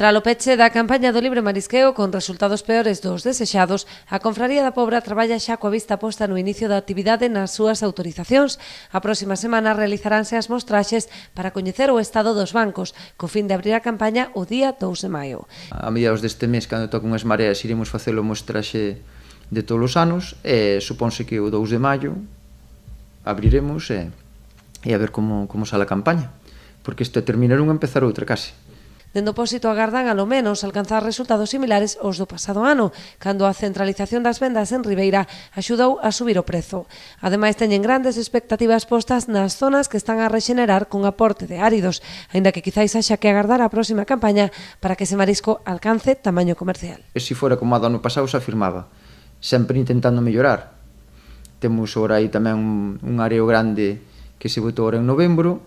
Tralo peche da campaña do libre marisqueo con resultados peores dos desexados, a Confraría da Pobra traballa xa coa vista posta no inicio da actividade nas súas autorizacións. A próxima semana realizaránse as mostraxes para coñecer o estado dos bancos, co fin de abrir a campaña o día 2 de maio. A mediados deste mes, cando tocan as mareas, iremos facelo mostraxe de todos os anos e supónse que o 2 de maio abriremos e a ver como sale a campaña, porque isto é terminar unha e empezar outra case. Dende o Pósito agardan alo menos alcanzar resultados similares aos do pasado ano, cando a centralización das vendas en Ribeira axudou a subir o prezo. Ademais, teñen grandes expectativas postas nas zonas que están a rexenerar con aporte de áridos, aínda que quizáis haxa que agardar a próxima campaña para que ese marisco alcance tamaño comercial. E se fora como a do ano pasado se afirmaba, sempre intentando mellorar. Temos ora aí tamén un areo grande que se botou ora en novembro,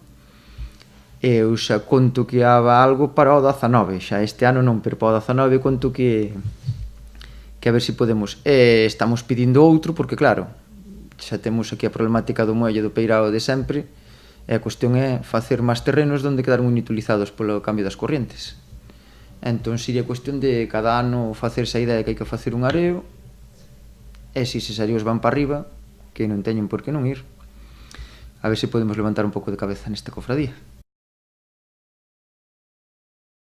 e eu xa conto que haba algo para o 19, xa este ano non, pero para o 19 conto que a ver se podemos. E estamos pedindo outro, porque claro, xa temos aquí a problemática do muelle do peirao de sempre, e a cuestión é facer máis terrenos onde quedaron inutilizados polo cambio das corrientes. Entón sería cuestión de cada ano facerse a idea de que hai que facer un areo, e se eses areos van para arriba, que non teñen por que non ir, a ver se podemos levantar un pouco de cabeza nesta cofradía.